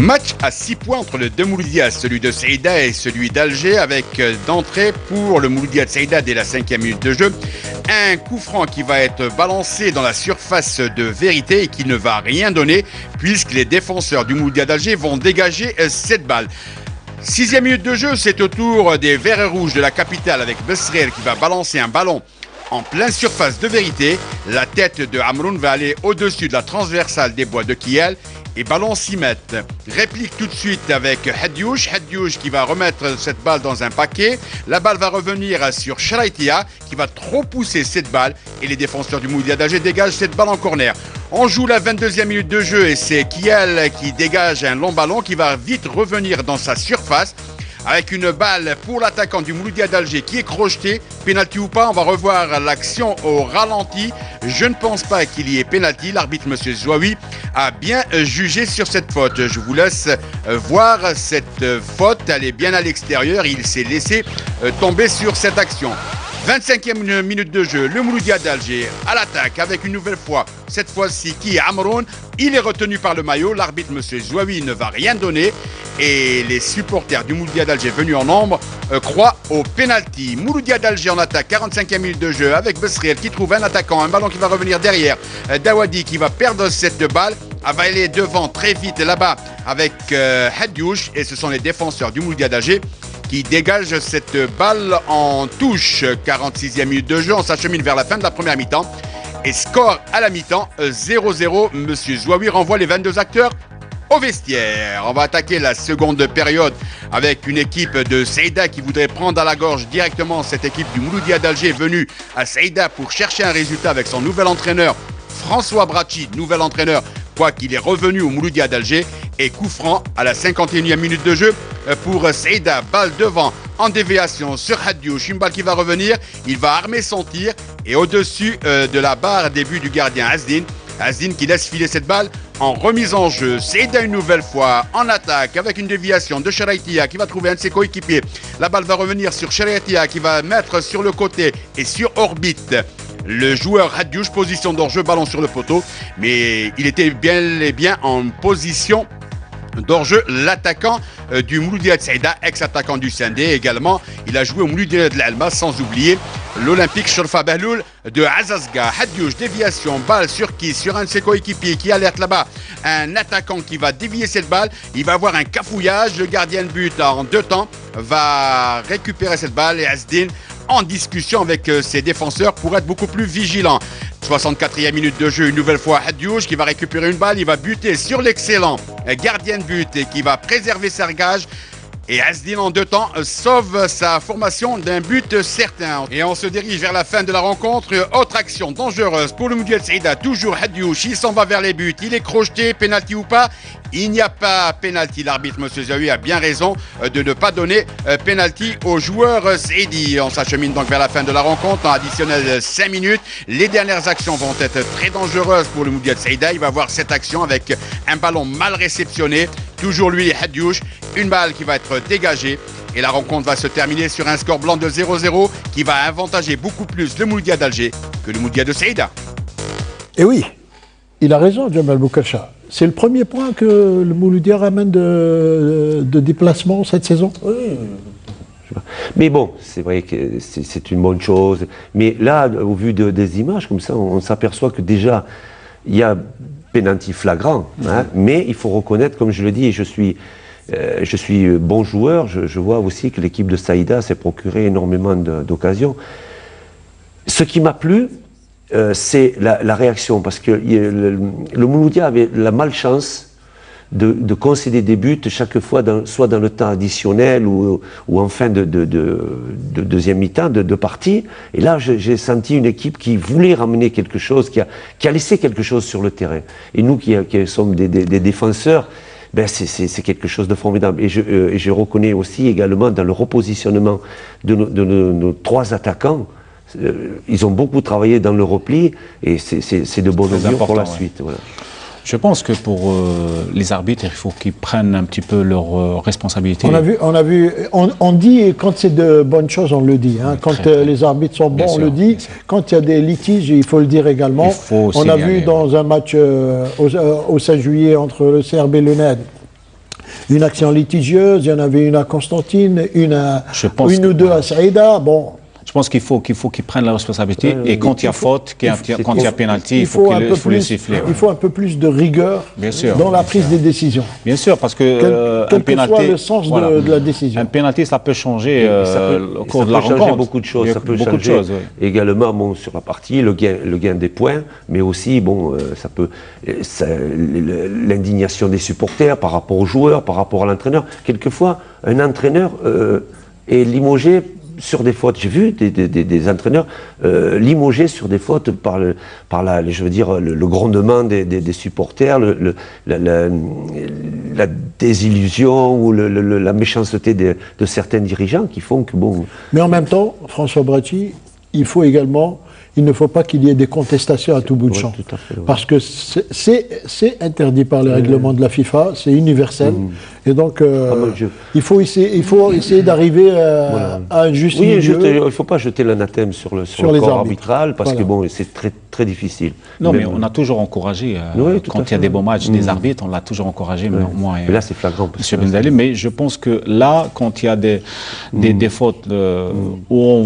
Match à 6 points entre les deux Mouloudias, celui de Saïda et celui d'Alger, avec d'entrée pour le Mouloudia de Saïda dès la 5e minute de jeu. Un coup franc qui va être balancé dans la surface de vérité et qui ne va rien donner puisque les défenseurs du Mouloudia d'Alger vont dégager cette balle. 6e minute de jeu, c'est au tour des Verts et Rouges de la capitale avec Besrel qui va balancer un ballon en pleine surface de vérité. La tête de Amroun va aller au-dessus de la transversale des bois de Kiel et ballon 6 mètres. Réplique tout de suite avec Hadjouch qui va remettre cette balle dans un paquet. La balle va revenir sur Sharaitia qui va trop pousser cette balle et les défenseurs du Mouloudia d'Alger dégagent cette balle en corner. On joue la 22e minute de jeu et c'est Kiel qui dégage un long ballon qui va vite revenir dans sa surface avec une balle pour l'attaquant du Mouloudia d'Alger qui est crocheté. Pénalty ou pas, on va revoir l'action au ralenti. Je ne pense pas qu'il y ait pénalty. L'arbitre, M. Zouaoui, a bien jugé sur cette faute. Je vous laisse voir cette faute. Elle est bien à l'extérieur. Il s'est laissé tomber sur cette action. 25e minute de jeu, le Mouloudia d'Alger à l'attaque avec une nouvelle fois, cette fois-ci qui est Amroun. Il est retenu par le maillot, l'arbitre M. Zouaoui ne va rien donner et les supporters du Mouloudia d'Alger venus en nombre croient au pénalty. Mouloudia d'Alger en attaque, 45e minute de jeu avec Besriel qui trouve un attaquant, un ballon qui va revenir derrière. Dawadi qui va perdre cette balle, va aller devant très vite là-bas avec Hadjouch et ce sont les défenseurs du Mouloudia d'Alger qui dégage cette balle en touche. 46e minute de jeu, on s'achemine vers la fin de la première mi-temps. Et score à la mi-temps, 0-0. Monsieur Zouaoui renvoie les 22 acteurs au vestiaire. On va attaquer la seconde période avec une équipe de Saïda qui voudrait prendre à la gorge directement cette équipe du Mouloudia d'Alger venue à Saïda pour chercher un résultat avec son nouvel entraîneur François Bracci, nouvel entraîneur, quoiqu'il est revenu au Mouloudia d'Alger. Et coup franc à la 51e minute de jeu pour Saïda, balle devant en déviation sur Hadjouch, une balle qui va revenir, il va armer son tir et au-dessus de la barre des buts du gardien Asdin qui laisse filer cette balle en remise en jeu. Saïda une nouvelle fois en attaque avec une déviation de Sharaitia qui va trouver un de ses coéquipiers. La balle va revenir sur Sharaitia qui va mettre sur le côté et sur orbite le joueur Hadjouch, position d'hors-jeu, ballon sur le poteau, mais il était bien en position d'hors-jeu, l'attaquant du Mouloudia de Saïda, ex-attaquant du Sindé également. Il a joué au Mouloudia de l'Alma, sans oublier l'Olympique Shorfa Bahloul de Azazga. Hadjouch, déviation, balle sur qui? Sur un de ses coéquipiers qui alerte là-bas un attaquant qui va dévier cette balle. Il va avoir un cafouillage. Le gardien de but en deux temps va récupérer cette balle et Asdin en discussion avec ses défenseurs pour être beaucoup plus vigilant. 64e minute de jeu, une nouvelle fois Hadjouch qui va récupérer une balle, il va buter sur l'excellent gardien de but et qui va préserver sa gage. Et Asdin en deux temps sauve sa formation d'un but certain. Et on se dirige vers la fin de la rencontre. Autre action dangereuse pour le Mouloudia de Saïda. Toujours Hadjouch, il s'en va vers les buts. Il est crocheté, pénalty ou pas? Il n'y a pas pénalty. L'arbitre M. Zouaoui a bien raison de ne pas donner pénalty aux joueurs saïdi. On s'achemine donc vers la fin de la rencontre. En additionnel 5 minutes. Les dernières actions vont être très dangereuses pour le Mouloudia de Saïda. Il va avoir cette action avec un ballon mal réceptionné. Toujours lui, Hadjouch. Une balle qui va être dégagée. Et la rencontre va se terminer sur un score blanc de 0-0 qui va avantager beaucoup plus le Mouloudia d'Alger que le Mouloudia de Saïda. Et oui, il a raison, Djamal Boukacha. C'est le premier point que le Mouloudia ramène de déplacement cette saison. Oui. Mais bon, c'est vrai que c'est une bonne chose. Mais là, au vu des images comme ça, on s'aperçoit que déjà, il y a pénalty flagrant. Hein, mais il faut reconnaître, comme je le dis, je suis bon joueur. Je vois aussi que l'équipe de Saïda s'est procuré énormément d'occasions. Ce qui m'a plu, c'est la réaction, parce que le Mouloudia avait la malchance de concéder des buts chaque fois, soit dans le temps additionnel ou en fin de deuxième mi-temps, de partie. Et là, j'ai senti une équipe qui voulait ramener quelque chose, qui a laissé quelque chose sur le terrain. Et nous qui sommes des défenseurs, ben c'est quelque chose de formidable. Et je reconnais aussi également dans le repositionnement de nos trois attaquants, ils ont beaucoup travaillé dans le repli et c'est de bon augure pour la suite. Voilà. Je pense que pour les arbitres, il faut qu'ils prennent un petit peu leurs responsabilités. On dit quand c'est de bonnes choses, on le dit. Hein. Quand les arbitres sont bons, on le dit. Quand il y a des litiges, il faut le dire également. On a vu dans un match au 5 juillet entre le CRB et le NED une action litigieuse, il y en avait une à Constantine, une ou deux à Saïda. Bon. Je pense qu'il faut qu'ils prennent la responsabilité et quand il y a faute, quand il y a pénalty, il faut les siffler. Il faut un peu plus de rigueur dans la prise des décisions. Bien sûr, parce que quel que soit le sens de la décision. Un pénalty, ça peut changer au cours de la rencontre. Ça peut changer beaucoup de choses. Ça peut changer également sur la partie, le gain des points, mais aussi, ça peut l'indignation des supporters par rapport aux joueurs, par rapport à l'entraîneur. Quelquefois, un entraîneur est limogé sur des fautes. J'ai vu des entraîneurs limogés sur des fautes par le grondement des supporters, la désillusion ou la méchanceté de certains dirigeants qui font que Mais en même temps, François Bratti, il ne faut pas qu'il y ait des contestations à tout bout de champ. Tout à fait, ouais. Parce que c'est interdit par les règlements de la FIFA, c'est universel. Et donc, il faut essayer d'arriver à un juste milieu. Il ne faut pas jeter l'anathème sur le corps arbitral, parce que c'est très, très difficile. Non, mais on a toujours encouragé, quand il y a des bons matchs des arbitres, on l'a toujours encouragé. Mais là, c'est flagrant. Mais je pense que là, quand il y a des fautes où on